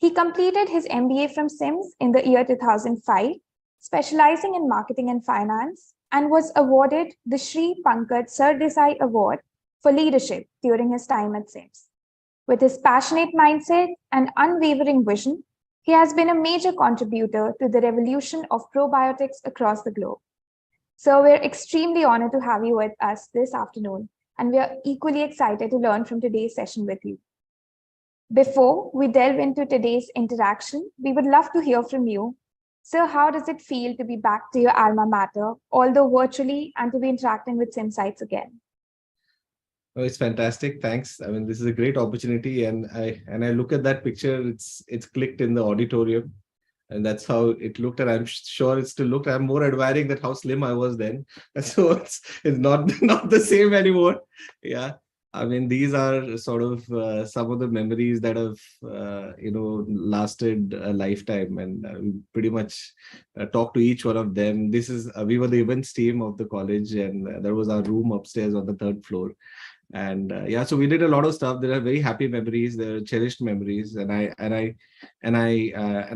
He completed his MBA from SIMS in the year 2005, specializing in marketing and finance, and was awarded the Shri Pankaj Sardesai Award for leadership during his time at SIMS. With his passionate mindset and unwavering vision, he has been a major contributor to the revolution of probiotics across the globe. So we're extremely honored to have you with us this afternoon, and we are equally excited to learn from today's session with you. Before we delve into today's interaction, we would love to hear from you. So how does it feel to be back to your alma mater, although virtually, and to be interacting with SIMsites again? Oh, it's fantastic. Thanks. I mean, this is a great opportunity, and I look at that picture. It's clicked in the auditorium, and that's how it looked. And I'm sure it still looked. I'm more admiring that how slim I was then. So it's not the same anymore. Yeah. I mean, these are sort of some of the memories that have, lasted a lifetime, and we pretty much talk to each one of them. We were the events team of the college, and there was our room upstairs on the third floor. And so we did a lot of stuff. There are very happy memories. There are cherished memories, and I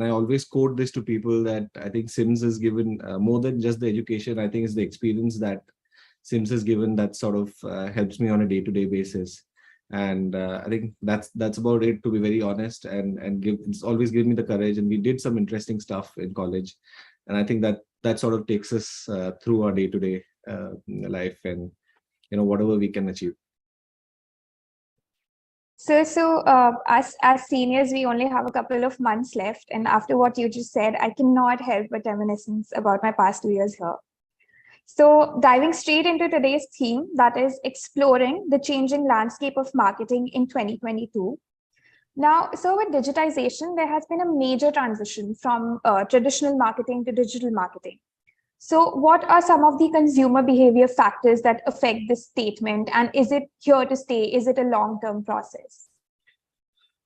always quote this to people that I think SIMS has given more than just the education. I think it's the experience that SIMS has given that sort of helps me on a day-to-day basis. And I think that's about it, to be very honest, and it's always given me the courage. And we did some interesting stuff in college, and I think that sort of takes us through our day-to-day life, and whatever we can achieve. So as seniors, we only have a couple of months left, and after what you just said, I cannot help but reminiscence about my past 2 years here. So diving straight into today's theme, that is exploring the changing landscape of marketing in 2022. Now, so with digitization, there has been a major transition from traditional marketing to digital marketing. So what are some of the consumer behavior factors that affect this statement? And is it here to stay? Is it a long-term process?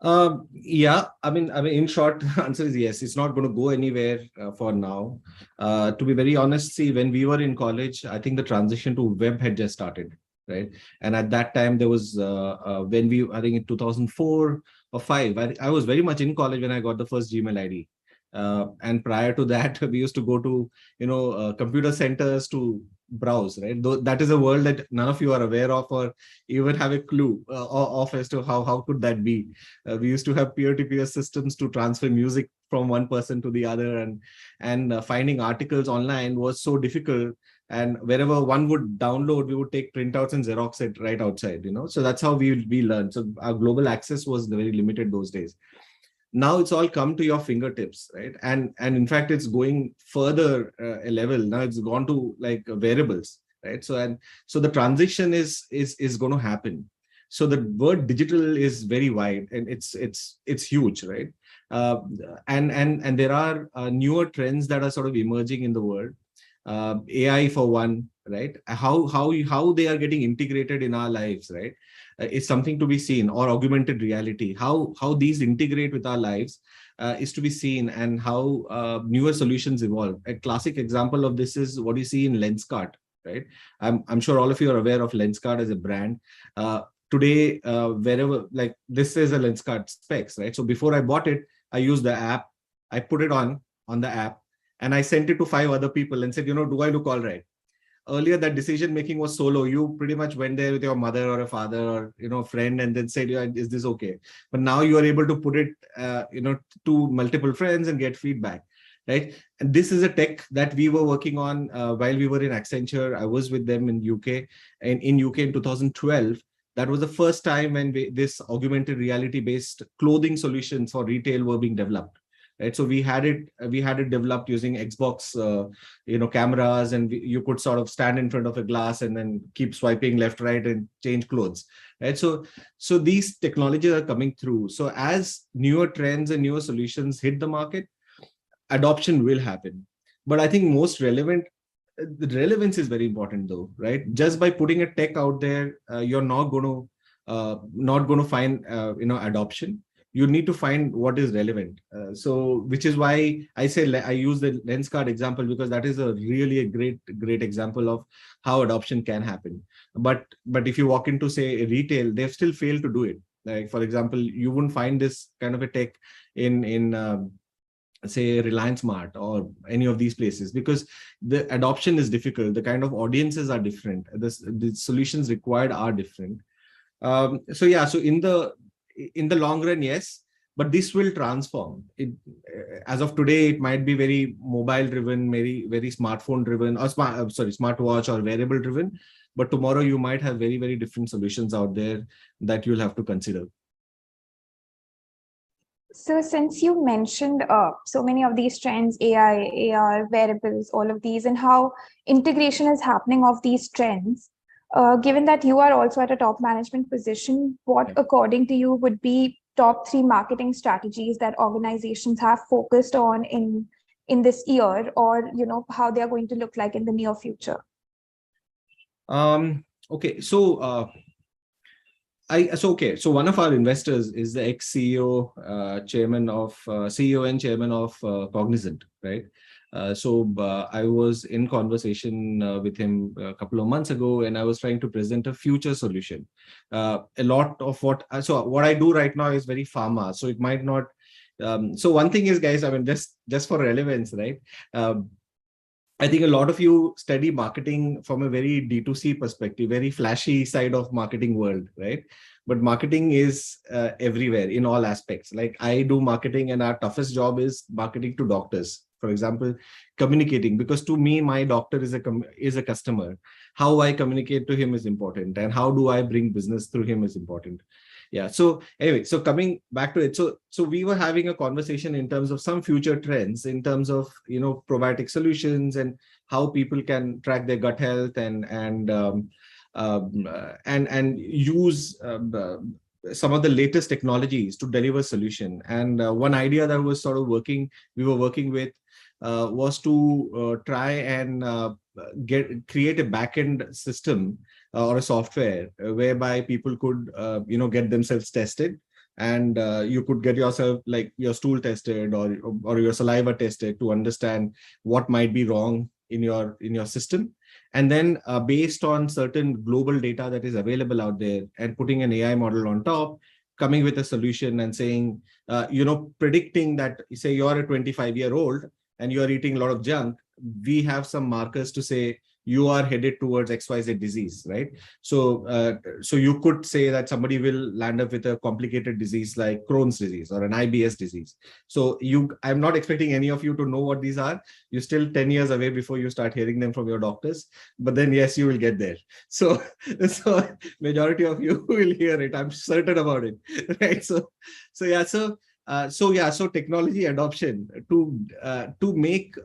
I mean, in short, answer is yes. It's not going to go anywhere for now. To be very honest, see, when we were in college, I think the transition to web had just started, right? And at that time, there was I think in 2004 or 5, I was very much in college when I got the first Gmail ID. And prior to that, we used to go to computer centers to browse, right? Though that is a world that none of you are aware of or even have a clue of as to how could that be. We used to have peer-to-peer systems to transfer music from one person to the other, and finding articles online was so difficult. And wherever one would download, we would take printouts and Xerox it right outside, So that's how we learned. So our global access was very limited those days. Now it's all come to your fingertips, right? And in fact, it's going further a level. Now it's gone to like wearables, right? So the transition is going to happen. So the word digital is very wide, and it's huge, right? And there are newer trends that are sort of emerging in the world. AI for one, right? How they are getting integrated in our lives, right? Is something to be seen. Or augmented reality, how these integrate with our lives is to be seen, and how newer solutions evolve. A classic example of this is what you see in Lenskart, right? I'm sure all of you are aware of Lenskart as a brand. Today, wherever, like, this is a Lenskart specs, right? So before I bought it, I used the app, I put it on the app, and I sent it to 5 other people and said, do I look all right? Earlier, that decision making was solo. You pretty much went there with your mother or a father or friend, and then said, is this okay? But now you are able to put it to multiple friends and get feedback, right? And this is a tech that we were working on while we were in Accenture. I was with them in UK, and in UK in 2012. That was the first time when this augmented reality based clothing solutions for retail were being developed. Right, so we had it developed using Xbox, cameras, and you could sort of stand in front of a glass and then keep swiping left, right, and change clothes. Right, so these technologies are coming through. So as newer trends and newer solutions hit the market, adoption will happen. But I think the relevance is very important, though, right? Just by putting a tech out there, you're not going to find adoption. You need to find what is relevant. So which is why I say I use the Lenskart example, because that is a great example of how adoption can happen. But if you walk into, say, a retail, they've still failed to do it. Like, for example, you wouldn't find this kind of a tech in say Reliance Mart or any of these places, because the adoption is difficult. The kind of audiences are different. The solutions required are different. So yeah, so in the long run, yes, but this will transform. As of today, it might be very mobile driven, very smartphone driven, or smartwatch or wearable driven. But tomorrow you might have very different solutions out there that you'll have to consider. So since you mentioned so many of these trends, AI, AR, wearables, all of these, and how integration is happening of these trends, given that you are also at a top management position, what according to you would be top 3 marketing strategies that organizations have focused on in this year, or how they are going to look like in the near future? Okay, so so one of our investors is the ex-CEO, CEO and chairman of Cognizant, right? I was in conversation with him a couple of months ago, and I was trying to present a future solution. A lot of what I do right now is very pharma, so it might not. So one thing is, guys, I mean, just for relevance, right? I think a lot of you study marketing from a very D2C perspective, very flashy side of marketing world, right? But marketing is everywhere in all aspects. Like, I do marketing, and our toughest job is marketing to doctors. For example, communicating, because to me, my doctor is a customer. How I communicate to him is important, and how do I bring business through him is important. Yeah. So anyway, so coming back to it, so we were having a conversation in terms of some future trends, in terms of probiotic solutions and how people can track their gut health and use some of the latest technologies to deliver solution. And one idea that was sort of we were working with was to try and create a backend system or a software whereby people could get themselves tested, and you could get yourself, like, your stool tested or your saliva tested to understand what might be wrong in your system. And then based on certain global data that is available out there, and putting an AI model on top, coming with a solution and saying, predicting that, say you're a 25-year-old and you're eating a lot of junk, we have some markers to say you are headed towards XYZ disease, right? So you could say that somebody will land up with a complicated disease like Crohn's disease or an IBS disease. So I'm not expecting any of you to know what these are. You're still 10 years away before you start hearing them from your doctors, but then yes, you will get there. So majority of you will hear it. I'm certain about it, right? So technology adoption to make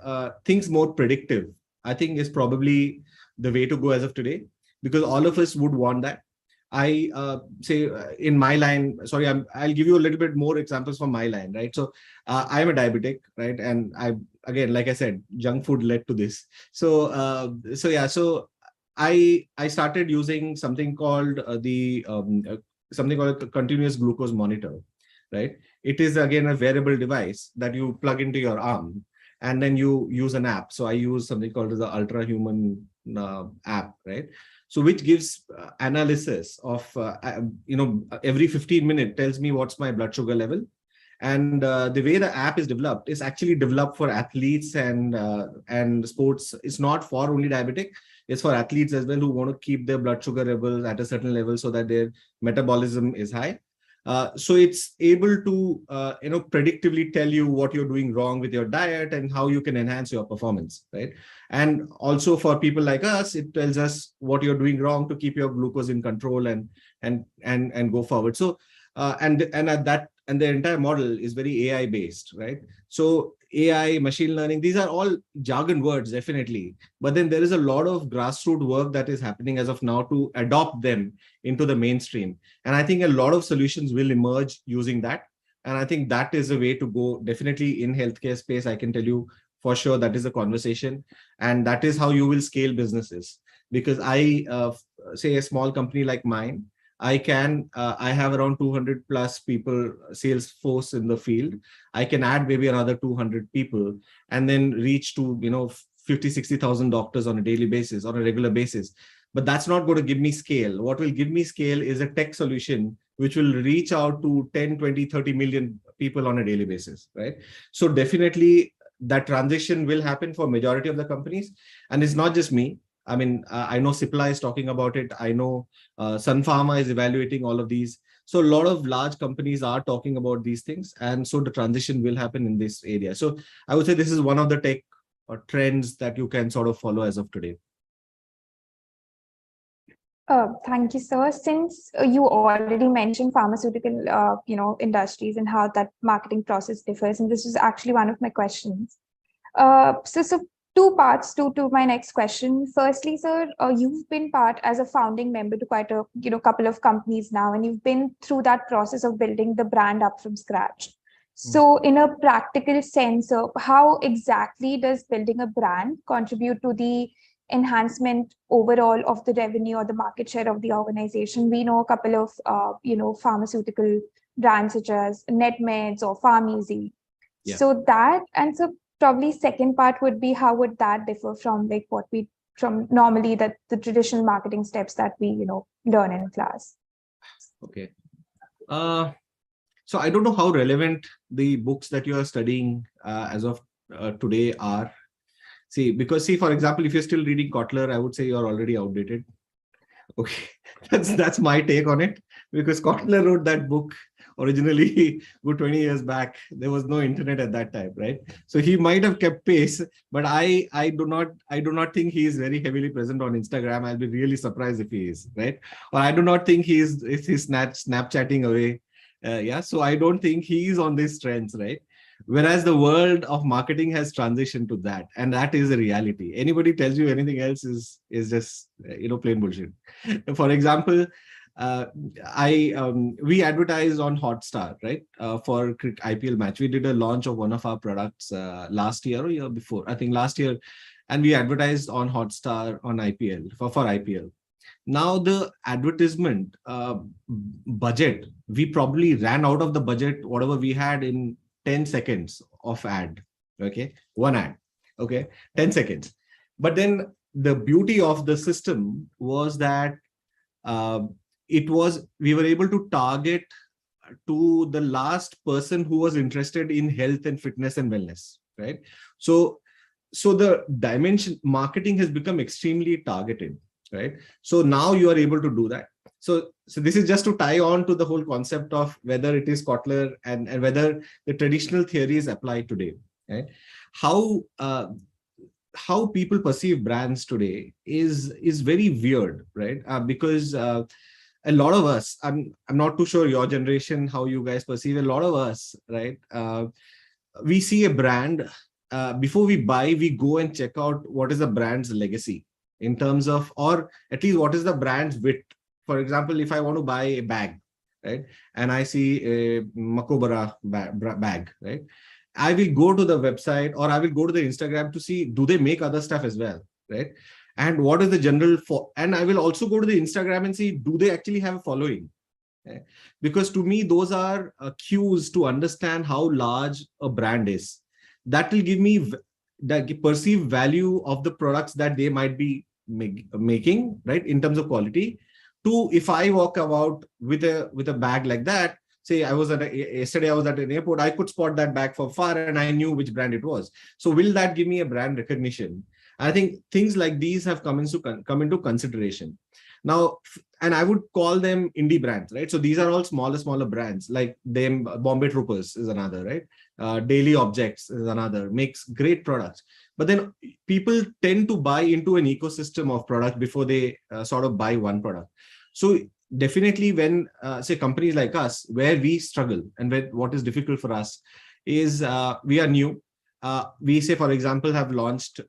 things more predictive, I think, is probably the way to go as of today, because all of us would want that. I say in my line, sorry, I'll give you a little bit more examples from my line, right? So I'm a diabetic, right? And again, like I said, junk food led to this. So I started using something called a continuous glucose monitor, right? It is, again, a wearable device that you plug into your arm, and then you use an app. So I use something called the Ultra Human app, right? So which gives analysis of, every 15 minutes tells me what's my blood sugar level. And the way the app is developed is actually developed for athletes and sports. It's not for only diabetic. It's for athletes as well, who want to keep their blood sugar levels at a certain level so that their metabolism is high. So it's able to, predictively tell you what you're doing wrong with your diet and how you can enhance your performance, right? And also for people like us, it tells us what you're doing wrong to keep your glucose in control and go forward. So and the entire model is very AI based, right? So AI, machine learning, these are all jargon words, definitely. But then there is a lot of grassroots work that is happening as of now to adopt them into the mainstream. And I think a lot of solutions will emerge using that. And I think that is a way to go. Definitely in healthcare space, I can tell you for sure that is a conversation. And that is how you will scale businesses. Because say a small company like mine, I have around 200 plus people, sales force in the field. I can add maybe another 200 people and then reach to, 50, 60,000 doctors on a daily basis, on a regular basis. But that's not going to give me scale. What will give me scale is a tech solution which will reach out to 10, 20, 30 million people on a daily basis, right? So definitely that transition will happen for majority of the companies. And it's not just me. I mean, I know Cipla is talking about it. I know Sun Pharma is evaluating all of these. So a lot of large companies are talking about these things. And so the transition will happen in this area. So I would say this is one of the tech trends that you can sort of follow as of today. Thank you, sir. Since you already mentioned pharmaceutical, industries and how that marketing process differs, and this is actually one of my questions. So two parts to my next question. Firstly, sir, you've been part as a founding member to quite a couple of companies now, and you've been through that process of building the brand up from scratch. So, in a practical sense, how exactly does building a brand contribute to the enhancement overall of the revenue or the market share of the organization? We know a couple of pharmaceutical brands such as NetMeds or PharmEasy. Yeah. So probably second part would be, how would that differ from like what we from normally the traditional marketing steps that we learn in class? Okay. So I don't know how relevant the books that you are studying as of today are. Because for example, if you're still reading Kotler, I would say you're already outdated. Okay, that's my take on it, because Kotler wrote that book originally good 20 years back. There was no internet at that time, right? So he might have kept pace, but I do not think he is very heavily present on Instagram. I'll be really surprised if he is, right? Or I do not think he's Snapchatting away. So I don't think he's on these trends, right? Whereas the world of marketing has transitioned to that, and that is a reality. Anybody tells you anything else is just plain bullshit. For example, we advertised on Hotstar, right? For IPL match, we did a launch of one of our products last year or year before, I think last year, and we advertised on Hotstar on IPL for IPL. Now the advertisement budget, we probably ran out of the budget whatever we had in 10 seconds of ad. Okay, one ad. Okay, 10 seconds. But then the beauty of the system was that we were able to target to the last person who was interested in health and fitness and wellness, right? So the dimension marketing has become extremely targeted, right? So now you are able to do that. So this is just to tie on to the whole concept of whether it is Kotler and whether the traditional theories apply today, right? How people perceive brands today is very weird, right? Because a lot of us, I'm not too sure your generation, how you guys perceive, a lot of us, right? We see a brand, before we buy, we go and check out what is the brand's legacy in terms of, or at least what is the brand's width. For example, if I want to buy a bag, right, and I see a Makobara bag, right, I will go to the website or I will go to the Instagram to see, do they make other stuff as well, right? And what is the general and I will also go to the Instagram and see, do they actually have a following? Okay? Because to me, those are cues to understand how large a brand is. That will give me the perceived value of the products that they might be making, right, in terms of quality. To if I walk about with a bag like that, say yesterday I was at an airport, I could spot that bag from far and I knew which brand it was. So will that give me a brand recognition? I think things like these have come into consideration. Now, and I would call them indie brands, right? So these are all smaller brands, like them. Bombay Troopers is another, right? Daily Objects is another, makes great products. But then people tend to buy into an ecosystem of products before they sort of buy one product. So definitely when, say, companies like us, where we struggle and what is difficult for us is we are new. We say, for example, have launched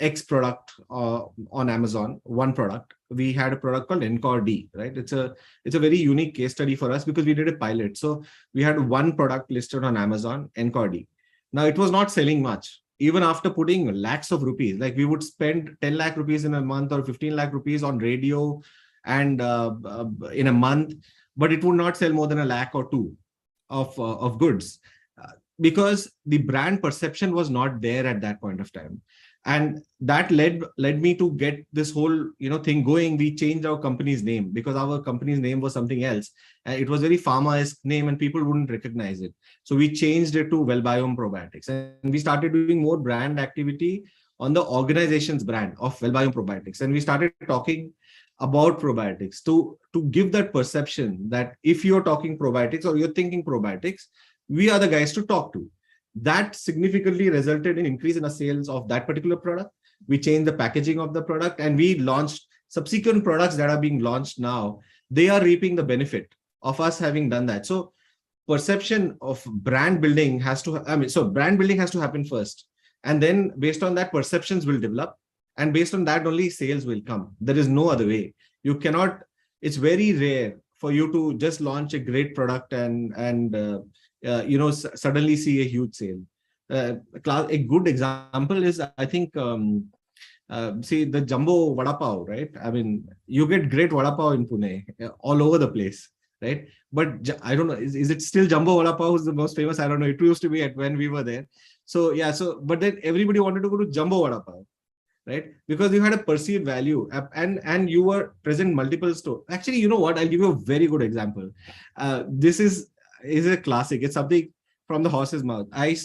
X product on Amazon, one product. We had a product called Encore D, right? It's a very unique case study for us because we did a pilot. So we had one product listed on Amazon, Encore D. Now it was not selling much. Even after putting lakhs of rupees, like we would spend 10 lakh rupees in a month or 15 lakh rupees on radio and in a month, but it would not sell more than a lakh or two of goods. Because the brand perception was not there at that point of time. And that led me to get this whole thing going. We changed our company's name because our company's name was something else, and it was very pharma-esque name and people wouldn't recognize it. So we changed it to Wellbiome Probiotics, and we started doing more brand activity on the organization's brand of Wellbiome Probiotics. And we started talking about probiotics to give that perception that if you're talking probiotics or you're thinking probiotics, we are the guys to talk to. That significantly resulted in increase in the sales of that particular product. We changed the packaging of the product, and we launched subsequent products that are being launched now. They are reaping the benefit of us having done that. So perception of brand building has to, brand building has to happen first. And then based on that, perceptions will develop. And based on that, only sales will come. There is no other way. You cannot, it's very rare for you to just launch a great product and suddenly see a huge sale. A good example is, I think, see the jumbo vada pav, right? I mean, you get great vada pav in Pune, all over the place, right? But I don't know, is it still jumbo vada pav who's the most famous? I don't know. It used to be when we were there. So yeah, but then everybody wanted to go to jumbo vada pav, right? Because you had a perceived value, and you were present in multiple stores. Actually, you know what? I'll give you a very good example. This is a classic. It's something from the horse's mouth. I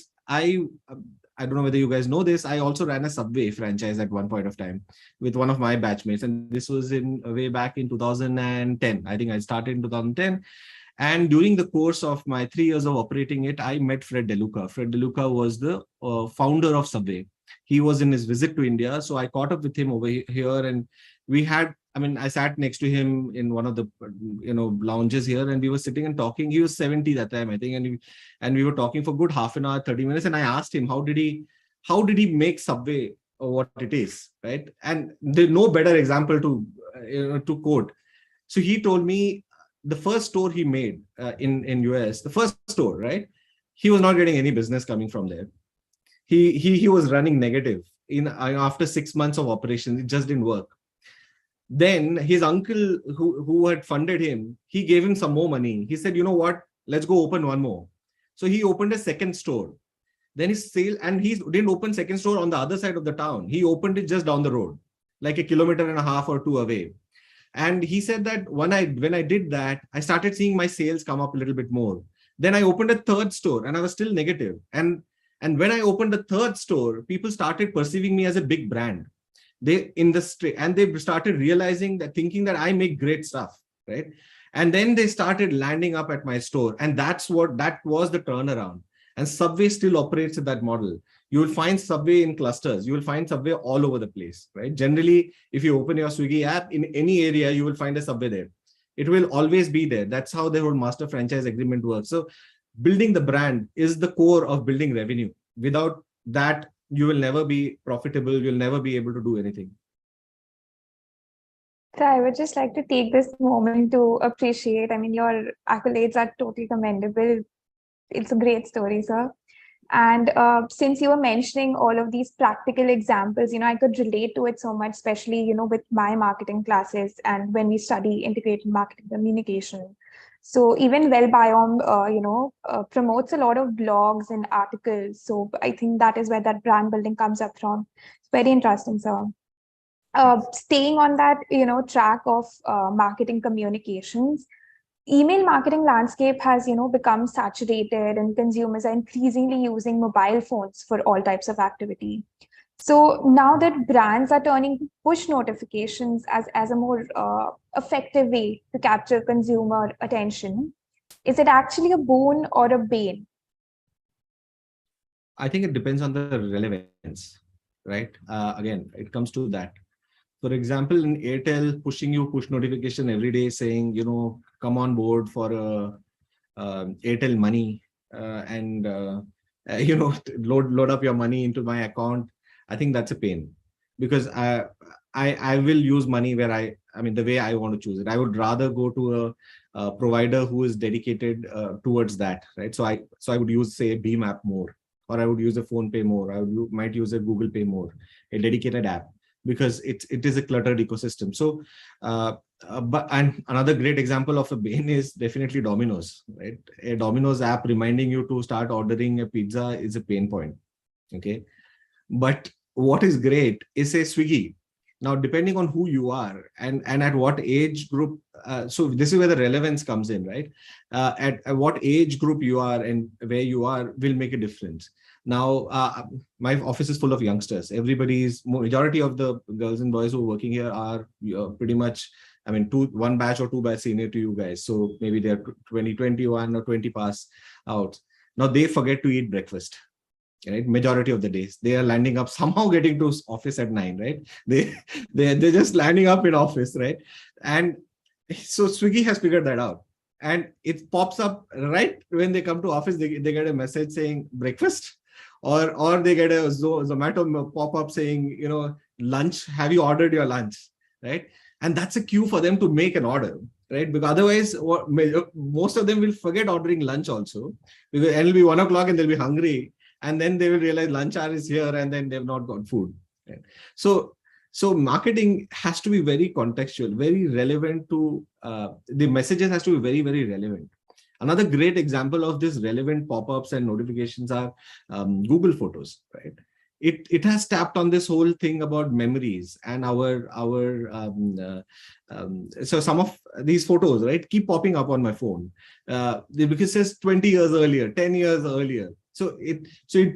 don't know whether you guys know this. I also ran a Subway franchise at one point of time with one of my batchmates, and this was way back in 2010. I think I started in 2010. And during the course of my 3 years of operating it, I met Fred DeLuca. Fred DeLuca was the founder of Subway. He was in his visit to India. So I caught up with him over here, and we had, I sat next to him in one of the, lounges here, and we were sitting and talking. He was 70 that time, I think. And we were talking for a good half an hour, 30 minutes. And I asked him, how did he make Subway what it is, right? And there's no better example to quote. So he told me the first store he made in US, the first store, right? He was not getting any business coming from there. He was running negative after 6 months of operations. It just didn't work. Then his uncle who had funded him, he gave him some more money. He said, you know what, let's go open one more. So he opened a second store. Then his sale, and he didn't open second store on the other side of the town. He opened it just down the road, like 1.5 kilometers or 2 away. And he said that when I did that, I started seeing my sales come up a little bit more. Then I opened a third store and I was still negative. And when I opened the third store, people started perceiving me as a big brand. They started realizing that, thinking that I make great stuff, right? And then they started landing up at my store. And that was the turnaround. And Subway still operates at that model. You will find Subway in clusters. You will find Subway all over the place, right? Generally, if you open your Swiggy app in any area, you will find a Subway there. It will always be there. That's how the whole master franchise agreement works. So building the brand is the core of building revenue. Without that, you will never be profitable. You'll never be able to do anything. So I would just like to take this moment to appreciate, your accolades are totally commendable. It's a great story, sir. And since you were mentioning all of these practical examples, I could relate to it so much, especially, with my marketing classes and when we study integrated marketing communication. So even Wellbiome, promotes a lot of blogs and articles. So I think that is where that brand building comes up from. It's very interesting, sir. Staying on that, track of marketing communications, email marketing landscape has, become saturated, and consumers are increasingly using mobile phones for all types of activity. So now that brands are turning push notifications as a more effective way to capture consumer attention, is it actually a boon or a bane? I think it depends on the relevance, right? Again, it comes to that. For example, in Airtel, pushing you push notification every day saying, come on board for Airtel money and load up your money into my account. I think that's a pain, because I will use money where the way I want to choose it. I would rather go to a provider who is dedicated towards that, right? So I would use, say, a Beam app more, or I would use a Phone Pay more. Might use a Google Pay more, a dedicated app, because it is a cluttered ecosystem. So, and another great example of a bane is definitely Domino's, right? A Domino's app reminding you to start ordering a pizza is a pain point. Okay. But what is great is say Swiggy. Now, depending on who you are and at what age group, so this is where the relevance comes in, right? At what age group you are and where you are will make a difference. Now, my office is full of youngsters. Majority of the girls and boys who are working here are pretty much, I mean, one batch or two batch senior to you guys. So maybe they're 20, 21 or 20 pass out. Now they forget to eat breakfast. Right, majority of the days they are landing up somehow getting to office at 9, right? They're just landing up in office, right? And so Swiggy has figured that out, and it pops up right when they come to office. They get a message saying breakfast, or they get a Zomato pop up saying, you know, lunch. Have you ordered your lunch? Right, and that's a cue for them to make an order. Right, because otherwise, most of them will forget ordering lunch also, because it'll be 1 o'clock and they'll be hungry. And then they will realize lunch hour is here and then they've not got food. Right? So marketing has to be very contextual, very relevant to the messages has to be very, very relevant. Another great example of this relevant pop-ups and notifications are Google Photos, right? It has tapped on this whole thing about memories and so some of these photos, right, keep popping up on my phone because it says 20 years earlier, 10 years earlier. So it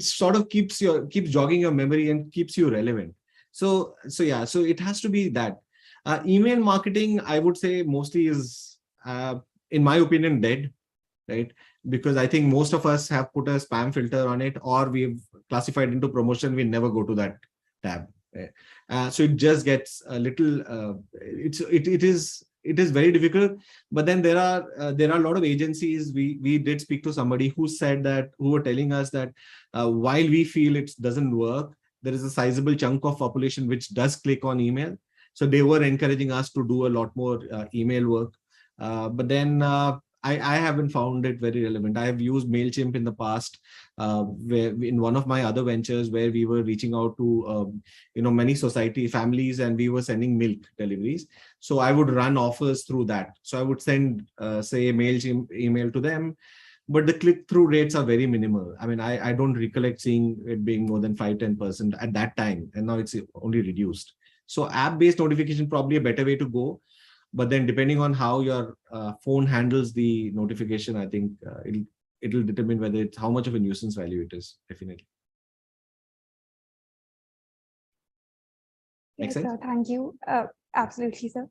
sort of keeps jogging your memory and keeps you relevant. So it has to be that. Email marketing, I would say, mostly is, in my opinion, dead, right? Because I think most of us have put a spam filter on it, or we've classified into promotion. We never go to that tab. Right? So it just gets a little. It is very difficult. But then there are a lot of agencies. We did speak to somebody who were telling us that while we feel it doesn't work, there is a sizable chunk of population which does click on email. So they were encouraging us to do a lot more email work. But then I haven't found it very relevant. I have used MailChimp in the past, where in one of my other ventures where we were reaching out to many society families, and we were sending milk deliveries. So I would run offers through that. So I would send say a MailChimp email to them, but the click-through rates are very minimal. I mean, I don't recollect seeing it being more than 5-10% at that time, and now it's only reduced. So app-based notification probably a better way to go. But then depending on how your phone handles the notification, I think it'll determine whether it's how much of a nuisance value it is, definitely. Yes, sir. Thank you. Absolutely, sir.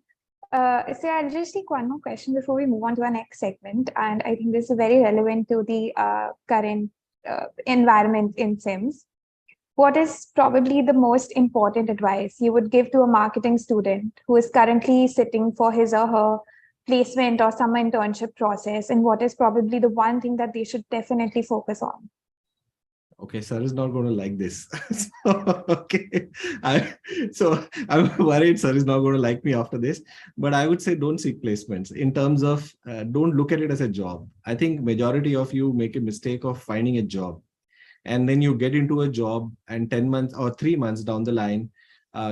So I'll just take one more question before we move on to our next segment. And I think this is very relevant to the current environment in SIMS. What is probably the most important advice you would give to a marketing student who is currently sitting for his or her placement or summer internship process? And what is probably the one thing that they should definitely focus on? Okay, sir is not going to like this. Okay. So I'm worried sir is not going to like me after this. But I would say don't seek placements. In terms of don't look at it as a job. I think majority of you make a mistake of finding a job. And then you get into a job, and 10 months or 3 months down the line,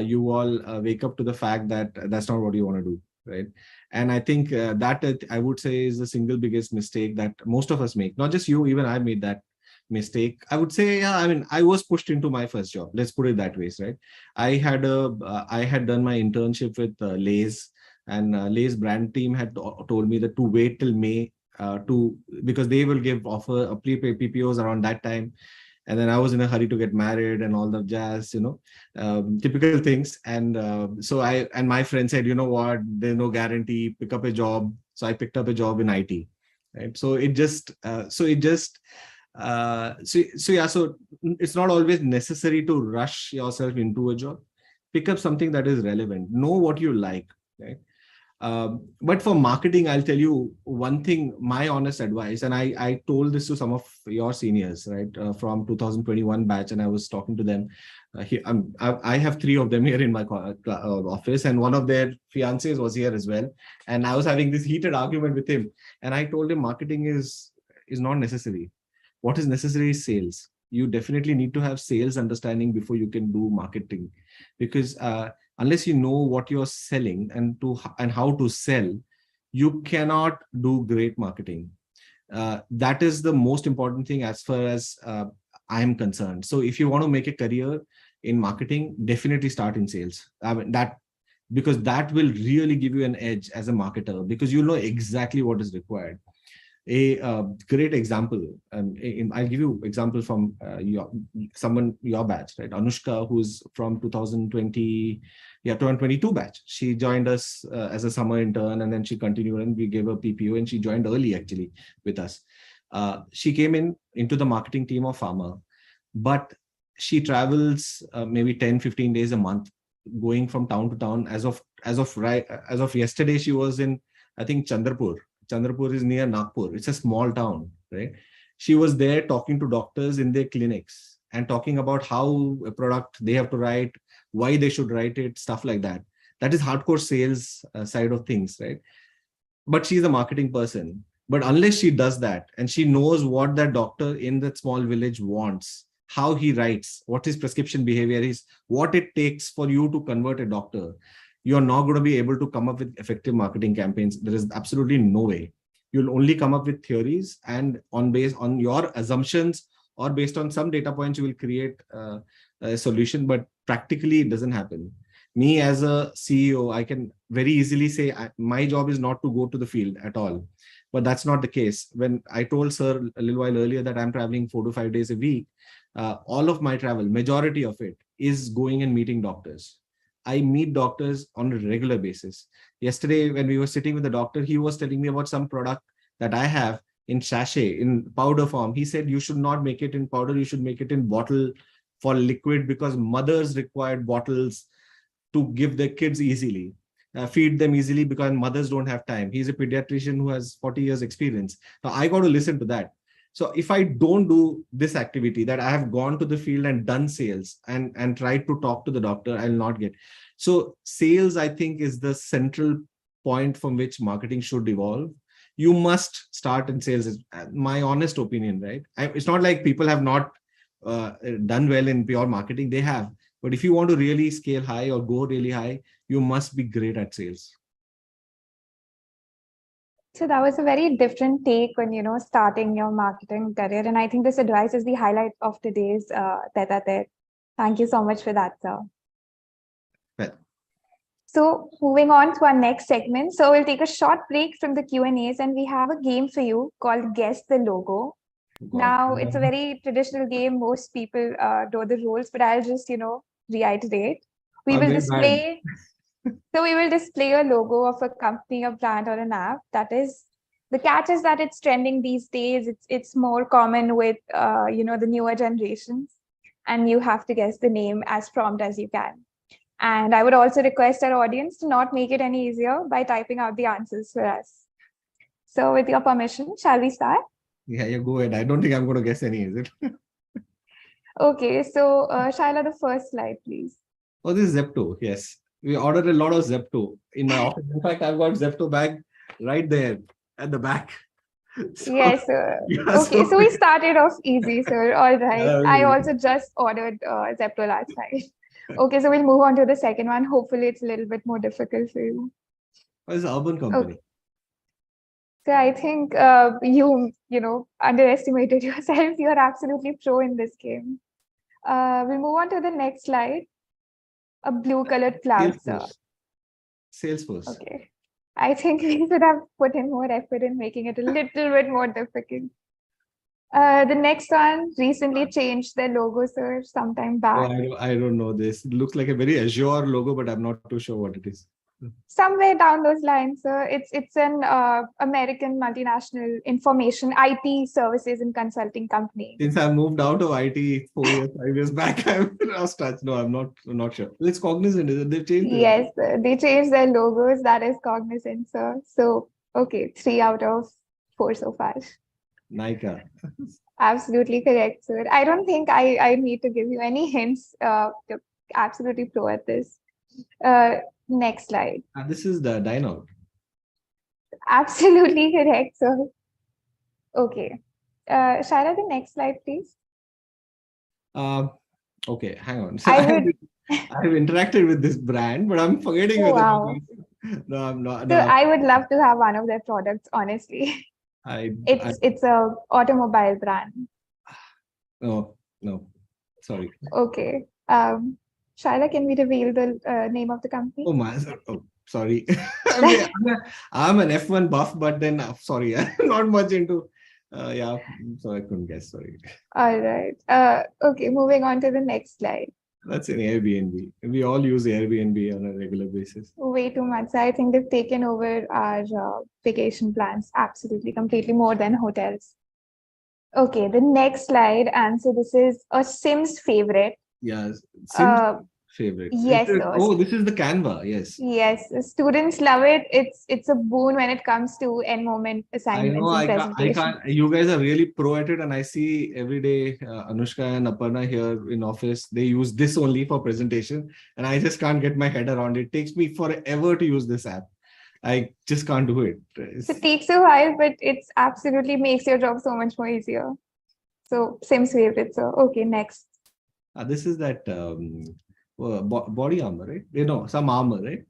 you all wake up to the fact that that's not what you want to do, right? And I think that I would say is the single biggest mistake that most of us make. Not just you, even I made that mistake. I would say, yeah, I mean, I was pushed into my first job. Let's put it that way, right? I had done my internship with Lay's, and Lay's brand team had told me that to wait till May because they will give offer pre-pay PPOs around that time. And then I was in a hurry to get married and all the jazz, typical things. And and my friend said, you know what, there's no guarantee, pick up a job. So I picked up a job in IT, right? So it's not always necessary to rush yourself into a job. Pick up something that is relevant, know what you like, right? But for marketing, I'll tell you one thing, my honest advice, and I told this to some of your seniors, right, from 2021 batch, and I was talking to them. I have 3 of them here in my office, and one of their fiancés was here as well. And I was having this heated argument with him, and I told him marketing is not necessary. What is necessary is sales. You definitely need to have sales understanding before you can do marketing, because unless you know what you're selling and how to sell, you cannot do great marketing. That is the most important thing as far as I am concerned. So if you want to make a career, in marketing, definitely start in sales. I mean, because that will really give you an edge as a marketer, because you know exactly what is required. A great example, I'll give you example from your batch, right? Anushka, who's from 2020, 2022 batch. She joined us as a summer intern, and then she continued, and we gave her PPO, and she joined early actually with us. She came into the marketing team of Pharma, but she travels maybe 10-15 days a month, going from town to town. As of yesterday, she was in, I think, Chandrapur. Chandrapur is near Nagpur. It's a small town, right? She was there talking to doctors in their clinics and talking about how a product they have to write, why they should write it, stuff like that. That is hardcore sales side of things, right? But she's a marketing person. But unless she does that and she knows what that doctor in that small village wants, how he writes, what his prescription behavior is, what it takes for you to convert a doctor, you're not going to be able to come up with effective marketing campaigns. There is absolutely no way. You'll only come up with theories, and based on your assumptions or based on some data points, you will create a solution, but practically it doesn't happen. Me as a CEO, I can very easily say my job is not to go to the field at all. But that's not the case. When I told sir a little while earlier that I'm traveling 4 to 5 days a week, all of my travel, majority of it, is going and meeting doctors. I meet doctors on a regular basis. Yesterday, when we were sitting with the doctor, he was telling me about some product that I have in sachet, in powder form. He said, you should not make it in powder, you should make it in bottle for liquid, because mothers required bottles to give their kids easily, feed them easily, because mothers don't have time. He's a pediatrician who has 40 years experience. Now I got to listen to that. So if I don't do this activity, that I have gone to the field and done sales and tried to talk to the doctor, I'll not get. So sales, I think, is the central point from which marketing should evolve. You must start in sales, is my honest opinion, right? It's not like people have not done well in pure marketing. They have. But if you want to really scale high or go really high, you must be great at sales. So that was a very different take when, starting your marketing career. And I think this advice is the highlight of today's tête-à-tête. Thank you so much for that, sir. Well, so moving on to our next segment. So we'll take a short break from the Q&As, and we have a game for you called Guess the Logo. Now, it's a very traditional game. Most people know the rules, but I'll just, reiterate. We will display a logo of a company, a brand, or an app. That is, the catch is that it's trending these days. It's more common with, the newer generations, and you have to guess the name as prompt as you can. And I would also request our audience to not make it any easier by typing out the answers for us. So with your permission, shall we start? Yeah, you go ahead. I don't think I'm going to guess any, is it? Okay, so Shaila, the first slide, please. Oh, this is Zepto. Yes. We ordered a lot of Zepto in my office. In fact, I've got Zepto bag right there at the back. So, yes, sir. Yeah, okay, so we started off easy, sir. All right. I also just ordered Zepto last night. Okay, so we'll move on to the second one. Hopefully, it's a little bit more difficult for you. It's an urban company. Okay. So I think you underestimated yourself. You're absolutely pro in this game. We'll move on to the next slide. A blue-colored cloud, sir. Salesforce. Okay. I think we should have put in more effort in making it a little bit more difficult. The next one recently changed their logo, sir, sometime back. Oh, I don't know this. It looks like a very Azure logo, but I'm not too sure what it is. Somewhere down those lines, sir. It's an American multinational information IT services and consulting company. Since I moved out of IT 5 years back, I've lost touch. No, I'm not sure. It's Cognizant, is it? They've changed. Yes, sir. They changed their logos. That is Cognizant, sir. So, okay, 3 out of 4 so far. Nika. Absolutely correct, sir. I don't think I need to give you any hints. You're absolutely pro at this. Next slide. This is the Dino. Absolutely correct, sir. Okay. Shaila, the next slide, please. Okay, hang on. So I've interacted with this brand, but I'm forgetting. Wow. No, I'm not. So I would love to have one of their products, honestly. It's a automobile brand. No, sorry. Okay. Shaila, can we reveal the name of the company? Oh my, oh, sorry. I mean, I'm an F1 buff, but then sorry, I'm not much into. Yeah, so I couldn't guess. Sorry. All right. Okay, moving on to the next slide. That's an Airbnb. We all use Airbnb on a regular basis. Way too much. I think they've taken over our vacation plans absolutely, completely more than hotels. Okay, the next slide. And so this is a SIMS favorite. Yeah, Sims Uh, favorite. yes, Oh, this is the Canva. Yes. yes, students love it. It's a boon when it comes to end moment I know assignments and I presentations. can't. You guys are really pro at it, and I see every day Anushka and Aparna here in office. They use this only for presentation, and I just can't get my head around it. It takes me forever to use this app. I just can't do it. So it takes a while, but it's absolutely makes your job so much more easier. So SIMS favorite. So okay, next. This is that body armor, right? You know, some armor, right?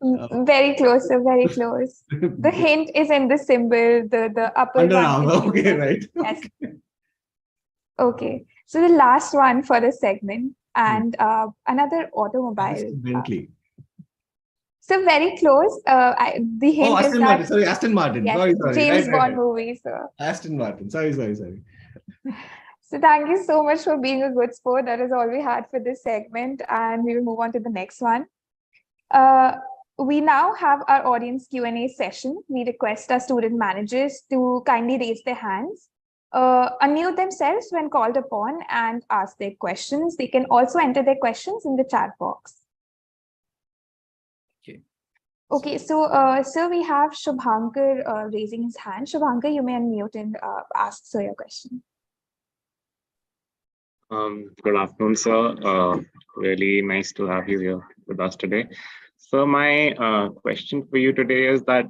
Very close, so very close. The hint is in the symbol, the upper Under one. armor. Okay, right. Yes. Okay. So the last one for the segment and another automobile. Bentley. So very close. The hint is Aston that Martin. Sorry, Aston Martin. yes, Sorry. James Right, Bond right. movie. So Aston Martin. Sorry. So thank you so much for being a good sport. That is all we had for this segment, and we will move on to the next one. We now have our audience Q&A session. We request our student managers to kindly raise their hands, unmute themselves when called upon, and ask their questions. They can also enter their questions in the chat box. Okay, so sir, we have Shubhankar raising his hand. Shubhankar, you may unmute and ask sir your question. Good afternoon, sir. Really nice to have you here with us today. So my question for you today is that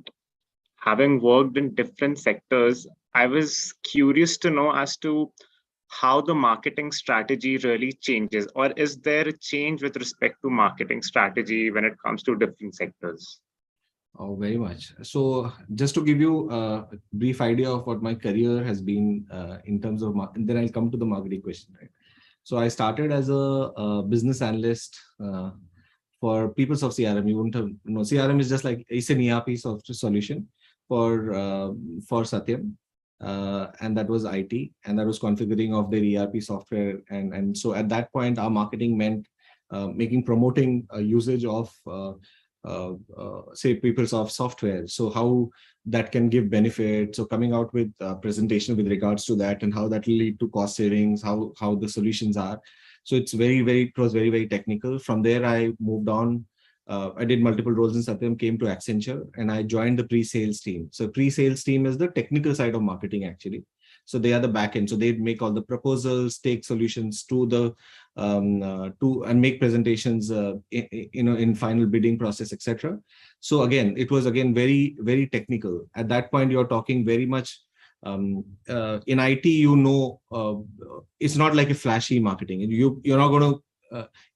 having worked in different sectors, I was curious to know as to how the marketing strategy really changes, or is there a change with respect to marketing strategy when it comes to different sectors? Oh, very much. So just to give you a brief idea of what my career has been in terms of, and then I'll come to the marketing question, right? So I started as a business analyst for People's of CRM. You wouldn't have, CRM is just like, it's an ERP solution for Satyam. And that was IT, and that was configuring of their ERP software. And so at that point, our marketing meant promoting usage of say PeopleSoft software. So how that can give benefits. So coming out with a presentation with regards to that and how that will lead to cost savings, how the solutions are. So it was very technical. From there, I moved on. I did multiple roles in Satyam, came to Accenture, and I joined the pre-sales team. So pre-sales team is the technical side of marketing, actually. So they are the back end. So they make all the proposals, take solutions to the and make presentations, in final bidding process, etc. So again, it was very technical. At that point, you're talking very much in IT. It's not like a flashy marketing. You're not going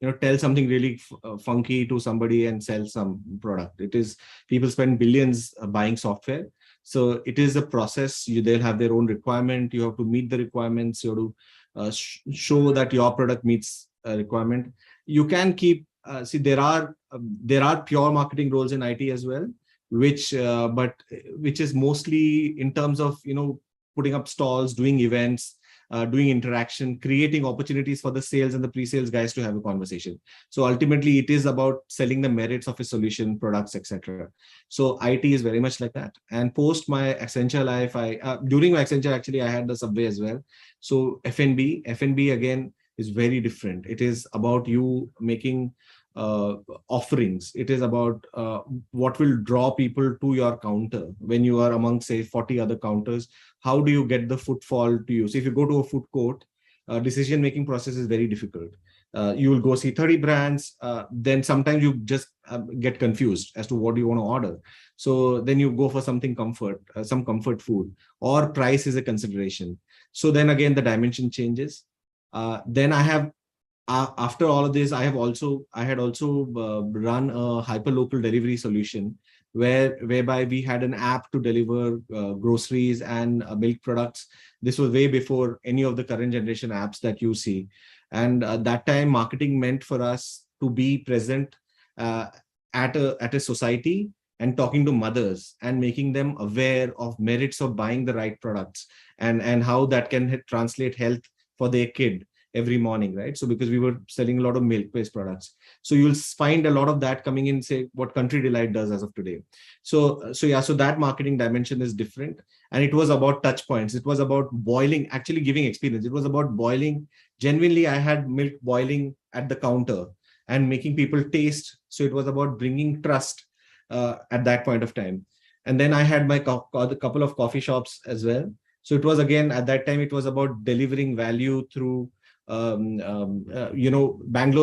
to tell something really funky to somebody and sell some product. It is, people spend billions buying software. So it is a process. They'll have their own requirement. You have to meet the requirements. You have to show that your product meets a requirement. You can keep, there are pure marketing roles in IT as well, which is mostly in terms of, putting up stalls, doing events, doing interaction, creating opportunities for the sales and the pre-sales guys to have a conversation. So ultimately, it is about selling the merits of a solution, products, etc. So IT is very much like that. And post my Accenture life, during my Accenture, actually, I had the Subway as well. So F&B again is very different. It is about you making offerings. It is about what will draw people to your counter when you are among, say, 40 other counters. How do you get the footfall to you? So if you go to a food court, decision-making process is very difficult. You will go see 30 brands, then sometimes you just get confused as to what you want to order. So then you go for something some comfort food, or price is a consideration. So then again, the dimension changes. Then I have, after all of this, I had also run a hyperlocal delivery solution whereby we had an app to deliver groceries and milk products. This was way before any of the current generation apps that you see. And that time marketing meant for us to be present at a society and talking to mothers and making them aware of merits of buying the right products and how that can translate health for their kid every morning, right? So because we were selling a lot of milk-based products. So you'll find a lot of that coming in, say, what Country Delight does as of today. So that marketing dimension is different. And it was about touch points. It was about boiling, actually giving experience. It was about boiling. Genuinely, I had milk boiling at the counter and making people taste. So it was about bringing trust at that point of time. And then I had my couple of coffee shops as well. So it was, again, at that time, it was about delivering value through Bangalore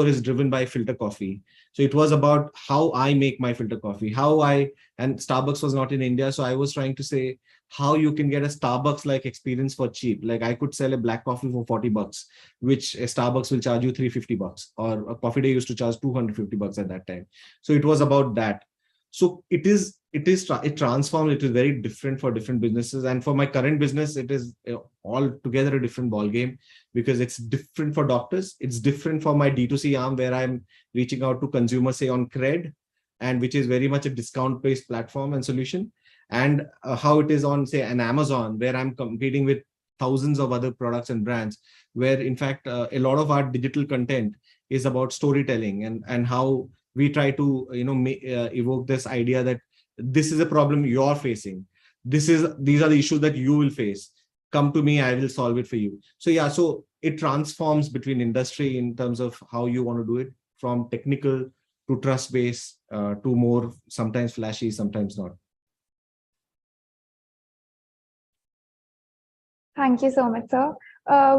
is driven by filter coffee. So it was about how I make my filter coffee, and Starbucks was not in India. So I was trying to say how you can get a Starbucks-like experience for cheap. Like I could sell a black coffee for $40, which a Starbucks will charge you $350, or a Coffee Day used to charge $250 at that time. So it was about that. So it transformed. It is very different for different businesses. And for my current business, it is altogether a different ball game, because it's different for doctors. It's different for my D2C arm, where I'm reaching out to consumers, say on Cred, and which is very much a discount-based platform and solution. And how it is on, say, an Amazon, where I'm competing with thousands of other products and brands, where in fact, a lot of our digital content is about storytelling and how we try to evoke this idea that this is a problem you're facing. These are the issues that you will face. Come to me, I will solve it for you. So it transforms between industry in terms of how you want to do it, from technical to trust-based to more sometimes flashy, sometimes not. Thank you so much, sir.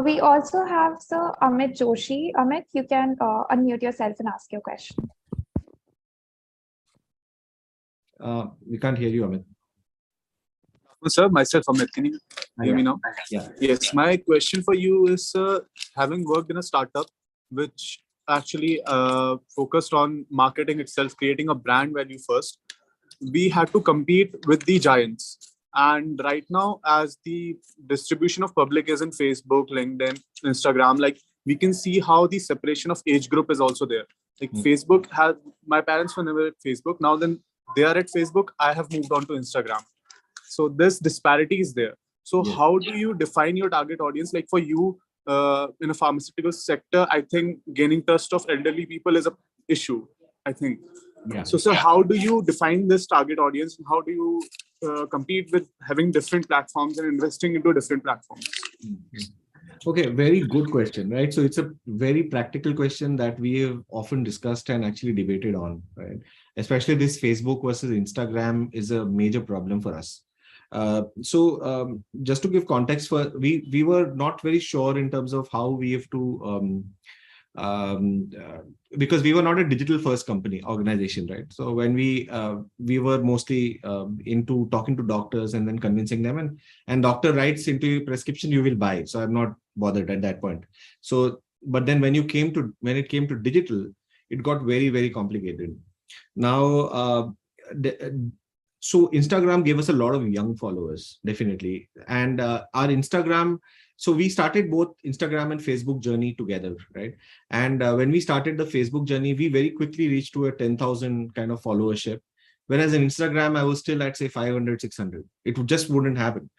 We also have Sir Amit Joshi. Amit, you can unmute yourself and ask your question. We can't hear you, Amit. Sir, myself, Amit. Can you hear me now? Yeah. Yes, my question for you is, having worked in a startup which actually focused on marketing itself, creating a brand value first, we had to compete with the giants. And right now, as the distribution of public is in Facebook, LinkedIn, Instagram, like we can see how the separation of age group is also there. Like Facebook has, my parents were never at Facebook. Now then they are at Facebook. I have moved on to Instagram. So this disparity is there. So how do you define your target audience? Like for you in a pharmaceutical sector, I think gaining trust of elderly people is a issue, I think. Yeah. So how do you define this target audience? How do you compete with having different platforms and investing into different platforms? Okay, very good question, right? So it's a very practical question that we have often discussed and actually debated on, right? Especially this Facebook versus Instagram is a major problem for us. Just to give context, we were not very sure in terms of how we have to because we were not a digital first organization, right? So when we were mostly into talking to doctors and then convincing them, and doctor writes into your prescription, you will buy. So I'm not bothered at that point. So, but then when it came to digital, it got very, very complicated. Now, so Instagram gave us a lot of young followers, definitely. And our Instagram, so we started both Instagram and Facebook journey together, right? And when we started the Facebook journey, we very quickly reached to a 10,000 kind of followership. Whereas in Instagram, I was still at say 500, 600. It just wouldn't happen.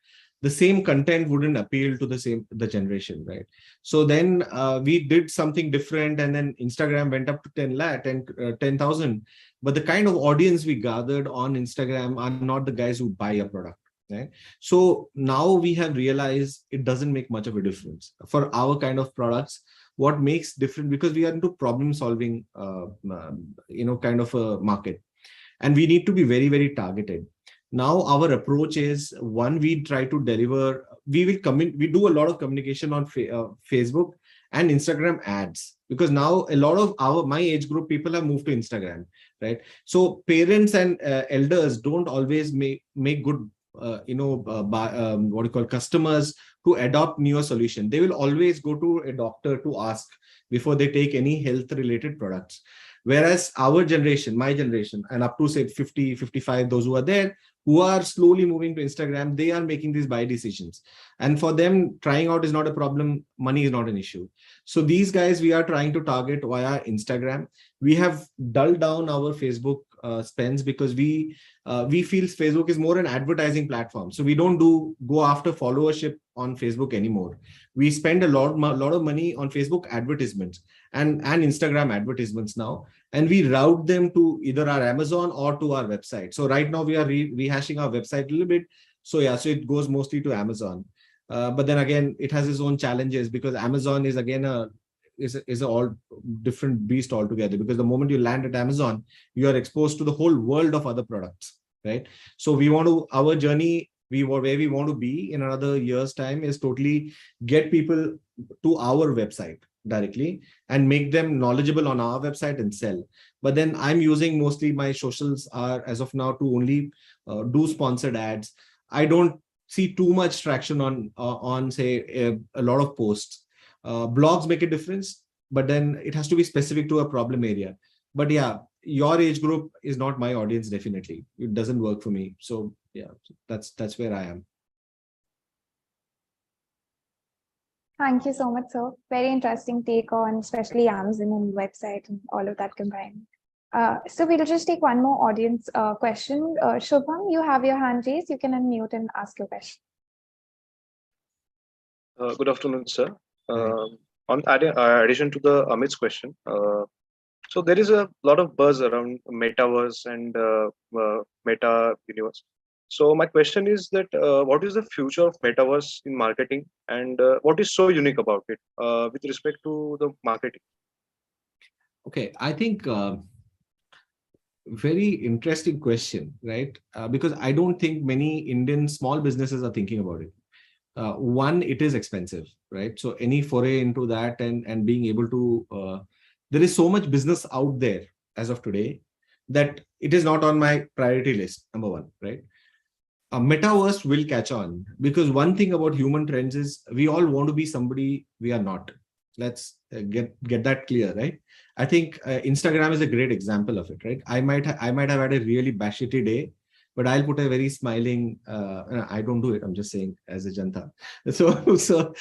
The same content wouldn't appeal to the generation, right? So then we did something different, and then Instagram went up to 10,000. But the kind of audience we gathered on Instagram are not the guys who buy a product, right? So now we have realized it doesn't make much of a difference for our kind of products. What makes different, because we are into problem solving, kind of a market, and we need to be very, very targeted. Now our approach is, one, we try to deliver, we do a lot of communication on Facebook and Instagram ads, because now a lot of my age group people have moved to Instagram, right? So parents and elders don't always make good customers to adopt newer solution. They will always go to a doctor to ask before they take any health related products. Whereas our generation, my generation, and up to say 50, 55, those who are there, who are slowly moving to Instagram, they are making these buy decisions. And for them, trying out is not a problem. Money is not an issue. So these guys, we are trying to target via Instagram. We have dulled down our Facebook spends because we feel Facebook is more an advertising platform. So we don't go after followership on Facebook anymore. We spend a lot of money on Facebook advertisements and Instagram advertisements now, and we route them to either our Amazon or to our website. So right now we are rehashing our website a little bit. So yeah, so it goes mostly to Amazon. But then again, it has its own challenges because Amazon is again a all different beast altogether, because the moment you land at Amazon, you are exposed to the whole world of other products, right? So our journey, where we want to be in another year's time is totally get people to our website directly and make them knowledgeable on our website and sell. But then I'm using mostly my socials are as of now to only do sponsored ads. I don't see too much traction on say a lot of posts. Blogs make a difference, but then it has to be specific to a problem area. But yeah, your age group is not my audience. Definitely, it doesn't work for me. So yeah, that's where I am. Thank you so much, sir. Very interesting take on especially Amazon and website and all of that combined. So we'll just take one more audience question. Shubham, you have your hand raised. You can unmute and ask your question. Good afternoon, sir. On addition to the Amit's question, so there is a lot of buzz around metaverse and meta universe. So my question is that what is the future of metaverse in marketing, and what is so unique about it with respect to the marketing? Okay, I think very interesting question, right? Because I don't think many Indian small businesses are thinking about it. One, it is expensive, right? So any foray into that and being able to, there is so much business out there as of today that it is not on my priority list, number one, right? Metaverse will catch on because one thing about human trends is we all want to be somebody we are not. Let's get that clear, right? I think Instagram is a great example of it, right? I might have had a really shitty day, but I'll put a very smiling, I don't do it, I'm just saying as a janta. So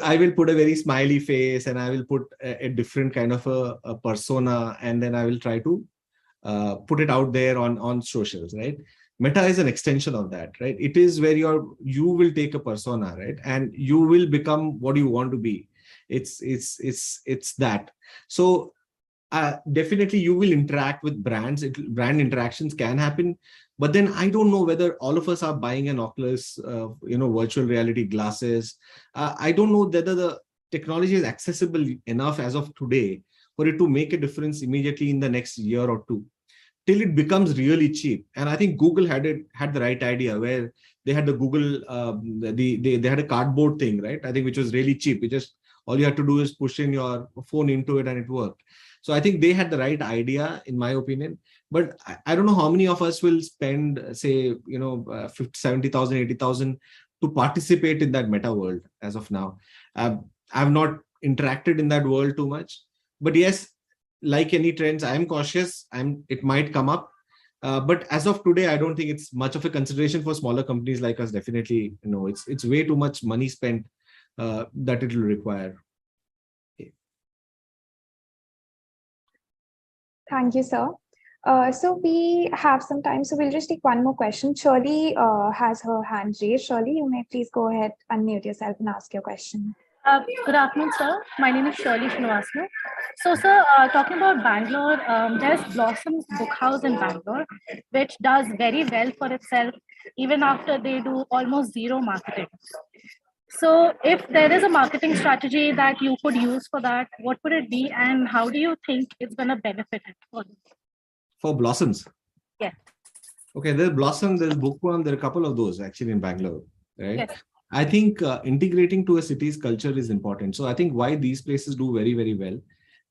I will put a very smiley face and I will put a different kind of a persona, and then I will try to put it out there on socials, right? Meta is an extension of that, right? It is where you will take a persona, right? And you will become what you want to be. It's that. So definitely you will interact with brands. Brand interactions can happen, but then I don't know whether all of us are buying an Oculus, virtual reality glasses. I don't know whether the technology is accessible enough as of today for it to make a difference immediately in the next year or two, till it becomes really cheap. And I think Google had the right idea where they had the Google, they had a cardboard thing, right? I think which was really cheap. It just all you have to do is push in your phone into it and it worked. So I think they had the right idea, in my opinion. But I don't know how many of us will spend, say, 50, 70,000, 80,000 to participate in that meta world as of now. I've not interacted in that world too much. But yes, like any trends, I'm cautious. It might come up. But as of today, I don't think it's much of a consideration for smaller companies like us. Definitely, it's way too much money spent that it will require. Thank you, sir. So we have some time, so we'll just take one more question. Shirley has her hand raised. Shirley, you may please go ahead, unmute yourself and ask your question. Good afternoon, sir. My name is Shirley Srinivasan. So, sir, talking about Bangalore, there's Blossom's Book House in Bangalore, which does very well for itself, even after they do almost zero marketing. So, if there is a marketing strategy that you could use for that, what would it be, and how do you think it's going to benefit it? For Blossoms? Yes. Okay, there's Blossom, there's Bookworm, there are a couple of those actually in Bangalore, right? Yes. I think integrating to a city's culture is important. So I think why these places do very, very well,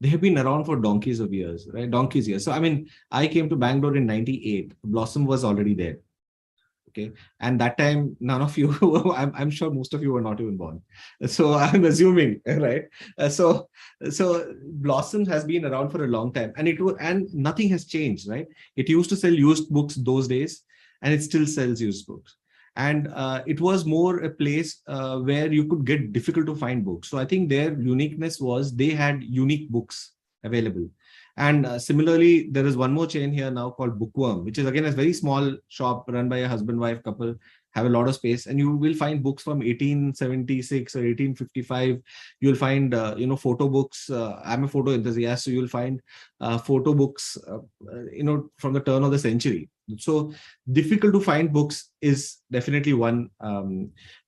they have been around for donkeys of years, right? Donkeys years. So I mean, I came to Bangalore in 98. Blossom was already there. Okay. And that time, none of you, I'm sure most of you were not even born. So I'm assuming, right? So Blossom has been around for a long time, and nothing has changed, right? It used to sell used books those days, and it still sells used books. And it was more a place where you could get difficult to find books. So I think their uniqueness was they had unique books available. And similarly, there is one more chain here now called Bookworm, which is again a very small shop run by a husband-wife couple, have a lot of space, and you will find books from 1876 or 1855. You'll find, photo books. I'm a photo enthusiast, so you'll find photo books, from the turn of the century. So difficult to find books is definitely one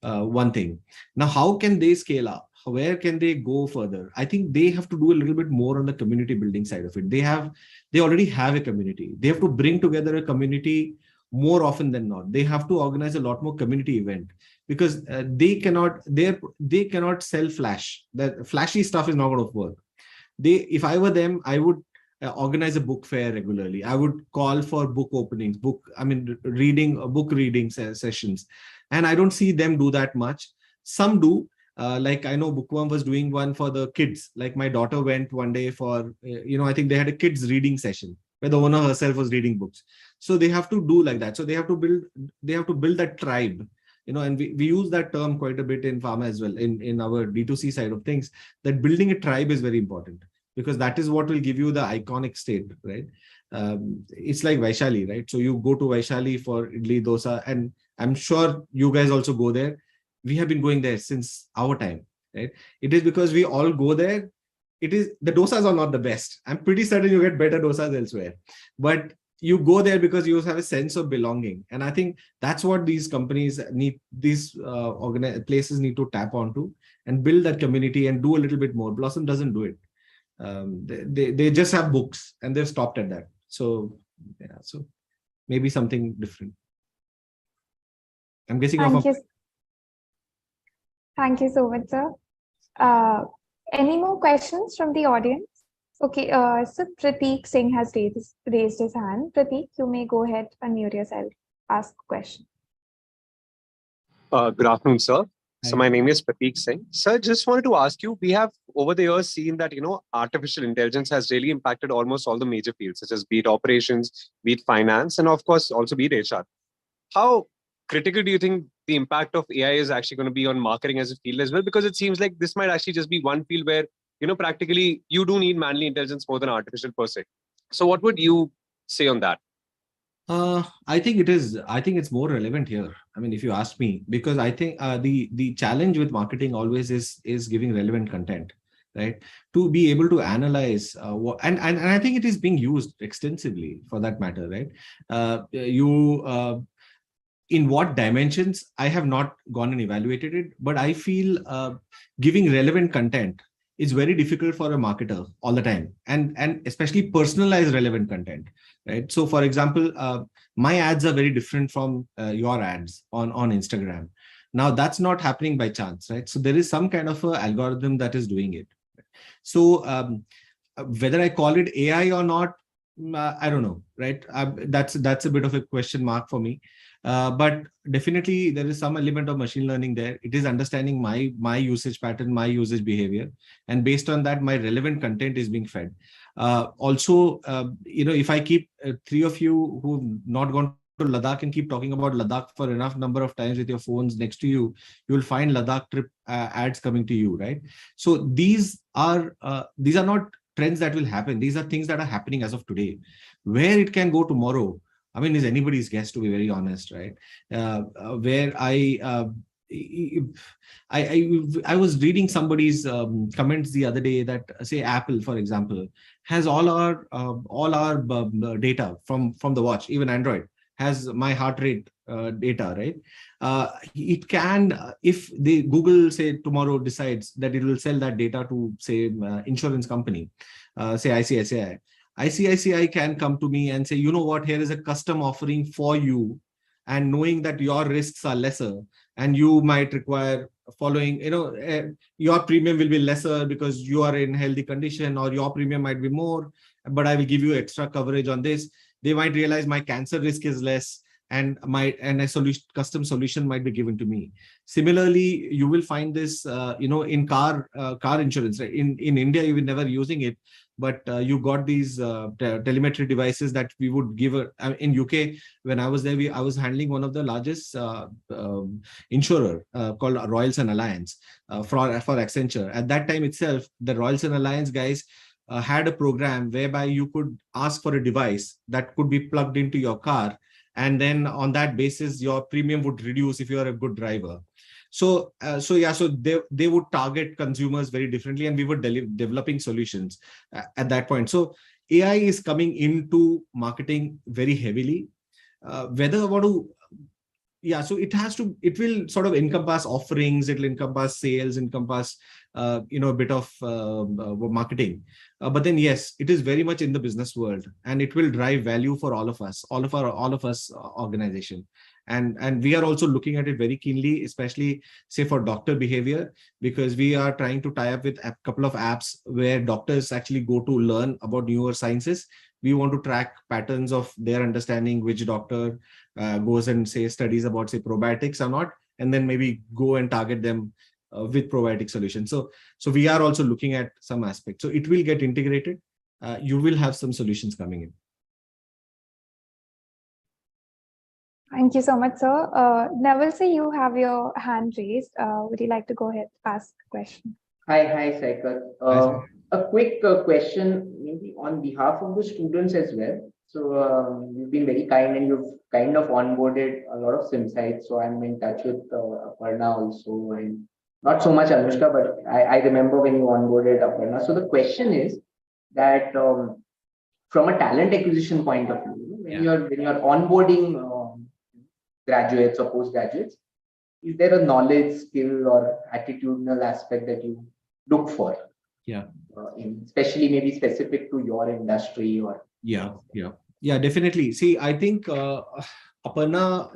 thing. Now, how can they scale up? Where can they go further? I think they have to do a little bit more on the community building side of it. They already have a community. They have to bring together a community more often than not. They have to organize a lot more community event, because they cannot sell flash. That flashy stuff is not going to work. If I were them, I would organize a book fair regularly. I would call for book openings, book reading sessions, and I don't see them do that much. Some do. Like I know Bookworm was doing one for the kids. Like my daughter went one day for, I think they had a kids reading session where the owner herself was reading books. So they have to do like that. So they have to build that tribe, and we use that term quite a bit in pharma as well, in our D2C side of things, that building a tribe is very important, because that is what will give you the iconic state, right? It's like Vaishali, right? So you go to Vaishali for idli, dosa, and I'm sure you guys also go there. We have been going there since our time, right? It is because we all go there. The dosas are not the best. I'm pretty certain you get better dosas elsewhere, but you go there because you have a sense of belonging. And I think that's what these companies need, these places need to tap onto and build that community and do a little bit more. Blossom doesn't do it. They just have books and they've stopped at that. So maybe something different. I'm guessing. Thank you so much, sir. Any more questions from the audience? Okay, so Prateek Singh has raised his hand. Prateek, you may go ahead, unmute yourself, ask a question. Good afternoon, sir. Hi. So my name is Prateek Singh. Sir, just wanted to ask you, we have over the years seen that, artificial intelligence has really impacted almost all the major fields, such as be it operations, be it finance, and of course, also be it HR. How critical do you think the impact of AI is actually going to be on marketing as a field as well? Because it seems like this might actually just be one field where, practically you do need manual intelligence more than artificial per se. So what would you say on that? I think it's more relevant here. I mean, if you ask me, because I think the challenge with marketing always is giving relevant content, right? To be able to analyze and I think it is being used extensively for that matter, right? In what dimensions, I have not gone and evaluated it, but I feel giving relevant content is very difficult for a marketer all the time, and especially personalized relevant content, right? So for example, my ads are very different from your ads on Instagram. Now that's not happening by chance, right? So there is some kind of a algorithm that is doing it. So whether I call it AI or not, I don't know, right? That's a bit of a question mark for me. But definitely there is some element of machine learning there. It is understanding my usage pattern, my usage behavior, and based on that, my relevant content is being fed. Also, if I keep three of you who've not gone to Ladakh and keep talking about Ladakh for enough number of times with your phones next to you, you will find Ladakh trip ads coming to you, right? So these are not trends that will happen. These are things that are happening as of today. Where it can go tomorrow, I mean, is anybody's guess, to be very honest, right? Where I was reading somebody's comments the other day that say Apple, for example, has all our data from the watch, even Android has my heart rate data, right? It can, if Google say tomorrow decides that it will sell that data to say insurance company, say ICICI can come to me and say, you know what, here is a custom offering for you, and knowing that your risks are lesser and you might require following, your premium will be lesser because you are in healthy condition, or your premium might be more, but I will give you extra coverage on this. They might realize my cancer risk is less. and a solution, custom solution might be given to me. Similarly, you will find this, in car insurance. Right? In India, you will never using it, but you got these telemetry devices that we would give. In UK, when I was there, I was handling one of the largest insurer called Royals and Alliance for Accenture. At that time itself, the Royals and Alliance guys had a program whereby you could ask for a device that could be plugged into your car, and then on that basis your premium would reduce if you are a good driver. So they would target consumers very differently, and we were developing solutions at that point. So AI is coming into marketing very heavily. Whether I want to, so it will sort of encompass offerings, it will encompass sales, encompass a bit of marketing, but then yes, it is very much in the business world, and it will drive value for all of us organization. And we are also looking at it very keenly, especially say for doctor behavior, because we are trying to tie up with a couple of apps where doctors actually go to learn about newer sciences. We want to track patterns of their understanding, which doctor goes and say studies about say probiotics or not, and then maybe go and target them with probiotic solutions. So we are also looking at some aspects. So it will get integrated. You will have some solutions coming in. Thank you so much, sir. Neville, sir, you have your hand raised. Would you like to go ahead, ask a question? Hi, Saikar. A quick question, maybe on behalf of the students as well. So you've been very kind, and you've kind of onboarded a lot of SIMsites. So I'm in touch with Aparna also, and not so much Anushka, but I remember when you onboarded Aparna. So the question is that from a talent acquisition point of view, when you're onboarding graduates or postgraduates, is there a knowledge, skill, or attitudinal aspect that you look for? Yeah. Especially maybe specific to your industry or. Yeah, definitely. See, I think Aparna,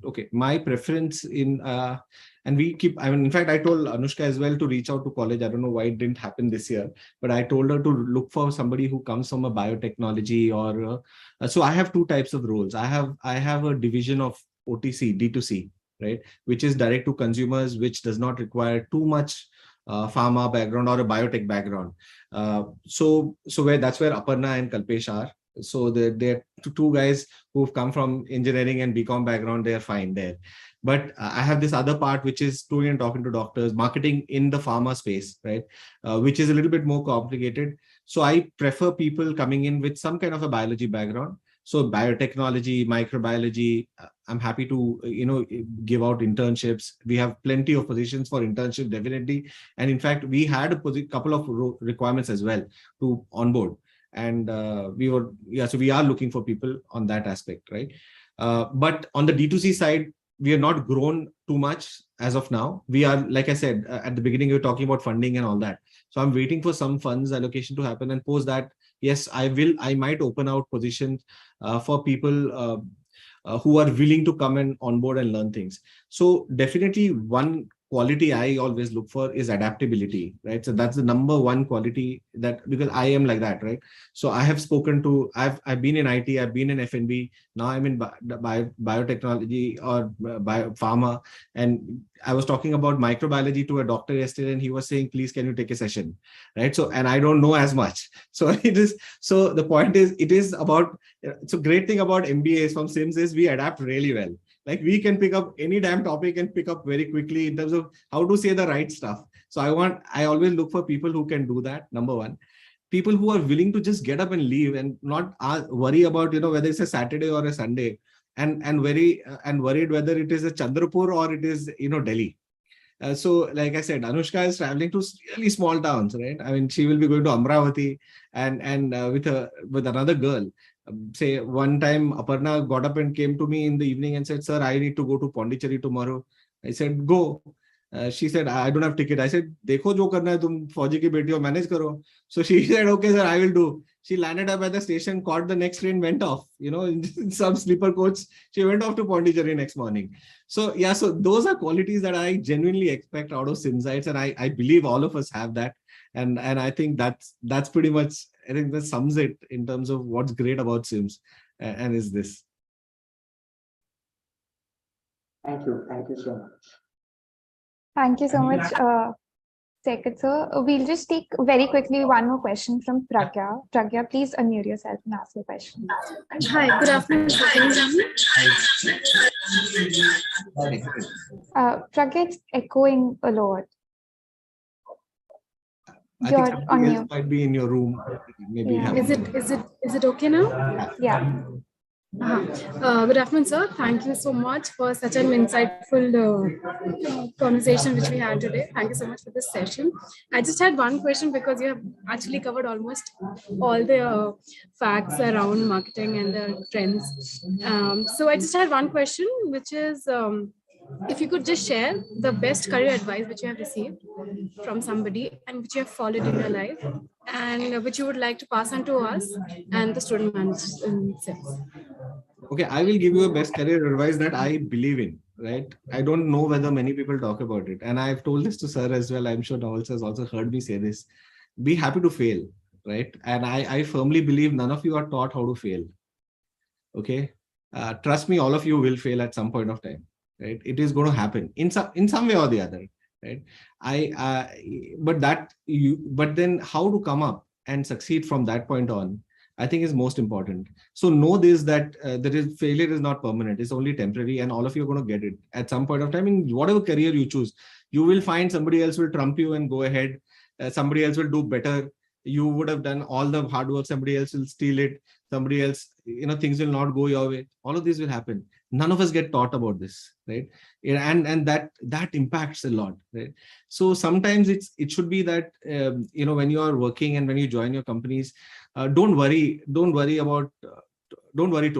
okay, my preference in, and we keep, in fact, I told Anushka as well to reach out to college. I don't know why it didn't happen this year, but I told her to look for somebody who comes from a biotechnology or, so I have two types of roles. I have a division of OTC, D2C, right, which is direct to consumers, which does not require too much pharma background or a biotech background. So that's where Aparna and Kalpesh are. So they're two guys who've come from engineering and BCom background. They're fine there. But I have this other part, which is doing and talking to doctors, marketing in the pharma space, right? Which is a little bit more complicated. So I prefer people coming in with some kind of a biology background. So biotechnology, microbiology, I'm happy to, give out internships. We have plenty of positions for internship, definitely. And in fact, we had a couple of requirements as well to onboard. And so we are looking for people on that aspect, right? But on the D2C side, we are not grown too much as of now. We are, like I said, at the beginning, we were talking about funding and all that. So I'm waiting for some funds allocation to happen, and post that, yes, I might open out positions for people who are willing to come and onboard and learn things. So definitely one quality I always look for is adaptability, right? So that's the number one quality, that because I am like that, right? So I have spoken to, I've been in IT, I've been in F&B, now I'm in biotechnology or pharma. And I was talking about microbiology to a doctor yesterday, and he was saying, please, can you take a session, right? So, and I don't know as much. So so the point is, it is about, so great thing about MBAs from SIMS is we adapt really well. Like we can pick up any damn topic and pick up very quickly in terms of how to say the right stuff. So I always look for people who can do that. Number one, people who are willing to just get up and leave and not worry about, whether it's a Saturday or a Sunday, and worried whether it is a Chandrapur or it is, Delhi. So like I said, Anushka is traveling to really small towns, right? I mean, she will be going to Amravati and with another girl. Say one time Aparna got up and came to me in the evening and said, sir, I need to go to Pondicherry tomorrow. I said, go. She said, I don't have ticket. I said, dekho jo karna hai, tum fauji ki beti ho, manage karo. So she said, okay, sir, I will do. She landed up at the station, caught the next train, went off, in some sleeper coach. She went off to Pondicherry next morning. So yeah, so those are qualities that I genuinely expect out of SIMsites. And I believe all of us have that. And I think that's pretty much, I think that sums it in terms of what's great about SIMS and is this. Thank you. Thank you so much. Thank you so much, Sekar sir. We'll just take very quickly one more question from Pragya. Pragya, please unmute yourself and ask your question. Hi, good afternoon. Can you hear me? Pragya, it's echoing a lot. I think You're something on else mute. might be in your room. Maybe Yeah. Is it okay now? Yeah. Good afternoon, sir. Thank you so much for such an insightful conversation which we had today. Thank you so much for this session. I just had one question because you have actually covered almost all the facts around marketing and the trends. So I just had one question, which is if you could just share the best career advice which you have received from somebody and which you have followed in your life and which you would like to pass on to us and the student managers themselves. Okay, I will give you a best career advice that I believe in, right? I don't know whether many people talk about it. And I've told this to sir as well. I'm sure Nawal has also heard me say this. Be happy to fail, right? And I firmly believe none of you are taught how to fail. Okay. Trust me, all of you will fail at some point of time, right? It is going to happen in some way or the other, right? But then how to come up and succeed from that point on, I think is most important. So know this, that failure is not permanent. It's only temporary, and all of you are going to get it at some point of time in whatever career you choose. You will find somebody else will trump you and go ahead. Somebody else will do better. You would have done all the hard work. Somebody else will steal it. Somebody else, things will not go your way. All of these will happen. None of us get taught about this, right? And that impacts a lot, right? So sometimes it should be that when you are working and when you join your companies, don't worry too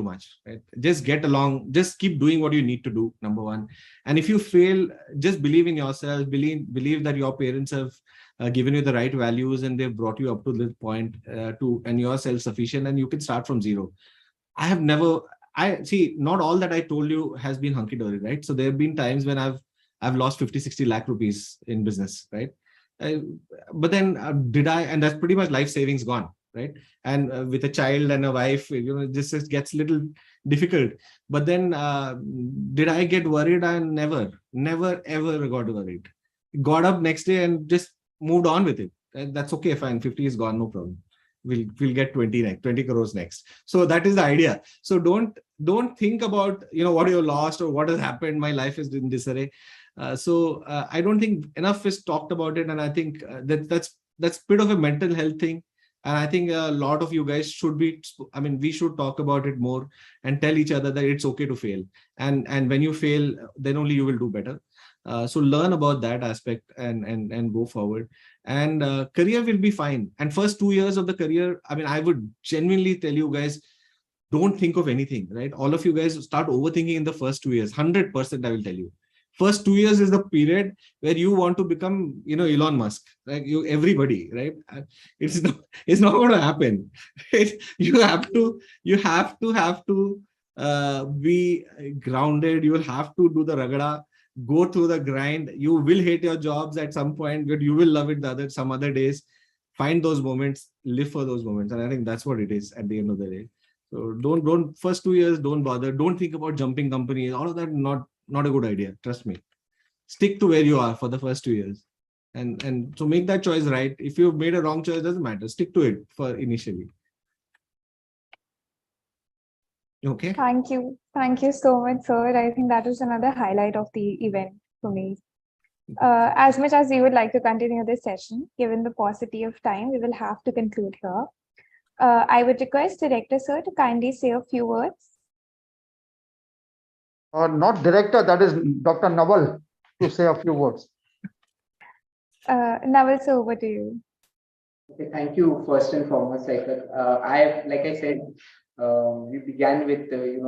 much, right? Just get along, just keep doing what you need to do, number one. And if you fail, just believe in yourself, believe that your parents have given you the right values and they've brought you up to this point and you're self-sufficient and you can start from zero. Not all that I told you has been hunky-dory, right? So there have been times when I've lost 50-60 lakh rupees in business, right? But then and that's pretty much life savings gone, right? And with a child and a wife, this just gets a little difficult. But then did I get worried? I never ever got worried. Got up next day and just moved on with it. That's okay, fine. 50 is gone, no problem. We'll get 20 crores next. So that is the idea. So don't think about what you lost or what has happened. My life is in disarray. So I don't think enough is talked about it, and I think that's a bit of a mental health thing. And I think a lot of you guys we should talk about it more and tell each other that it's okay to fail. And when you fail, then only you will do better. So learn about that aspect and go forward. And career will be fine. And first 2 years of the career, I would genuinely tell you guys, don't think of anything, right? All of you guys start overthinking in the first 2 years. 100%, I will tell you. First 2 years is the period where you want to become, Elon Musk, like everybody, right? It's not going to happen. You have to be grounded. You will have to do the ragada, go through the grind. You will hate your jobs at some point, but you will love it some other days. Find those moments, live for those moments. And I think that's what it is at the end of the day. So don't first 2 years, don't bother. Don't think about jumping companies. All of that, not a good idea. Trust me. Stick to where you are for the first 2 years. And so make that choice right. If you've made a wrong choice, it doesn't matter. Stick to it for initially. Okay. Thank you. Thank you so much, sir. I think that was another highlight of the event for me. As much as we would like to continue this session, given the paucity of time, we will have to conclude here. I would request Director Sir to kindly say a few words. Not Director, that is Dr. Nawal, to say a few words. Nawal, sir, over to you. Okay, thank you first and foremost, Sekar. Like I said, we began with the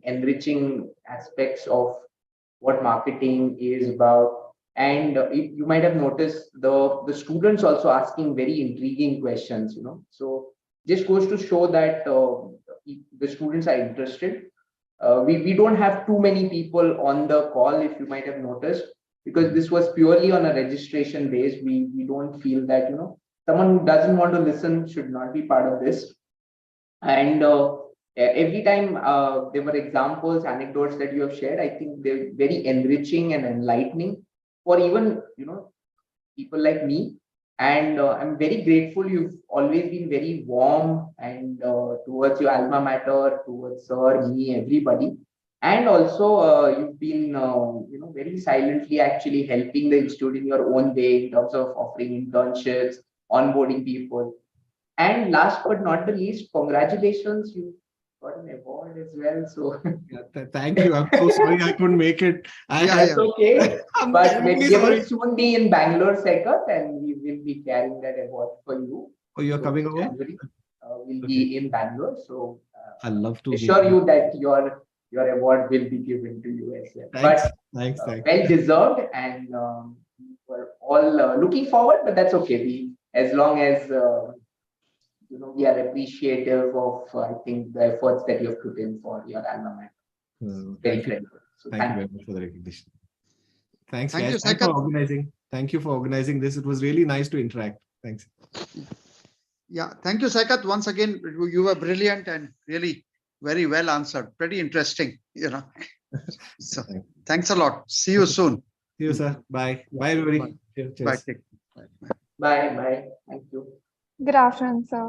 enriching aspects of what marketing is about, and you might have noticed the students also asking very intriguing questions. So just goes to show that the students are interested. We don't have too many people on the call, if you might have noticed, because this was purely on a registration base. We don't feel that someone who doesn't want to listen should not be part of this. And every time there were examples, anecdotes that you have shared, I think they're very enriching and enlightening for even, people like me. And I'm very grateful. You've always been very warm and towards your alma mater, towards sir, me, everybody. And also, you've been, very silently actually helping the institute in your own way in terms of offering internships, onboarding people. And last but not the least, congratulations, you got an award as well. So Thank you. I'm so sorry I couldn't make it. that's okay. I'm But terribly we sorry. will soon be in Bangalore second, and we will be carrying that award for you. Oh, you're So coming over? January, we'll be in Bangalore. So I'd love to assure meet you that your award will be given to you as well. Thanks. Well deserved, and we're all looking forward. But that's okay. As long as we are appreciative of, I think, the efforts that you have put in for your alma mater. Very credible. So Thank you very much for the recognition. Thanks, Thank guys. you, Thanks for Saikat. organizing. Thank you for organizing this. It was really nice to interact. Thanks. Yeah, thank you, Saikat. Once again, you were brilliant and really very well answered. Pretty interesting, So thanks a lot. See you soon. See you, sir. Bye. Bye, everybody. Bye. Cheers. Bye. Bye. Thank you. Good afternoon, sir.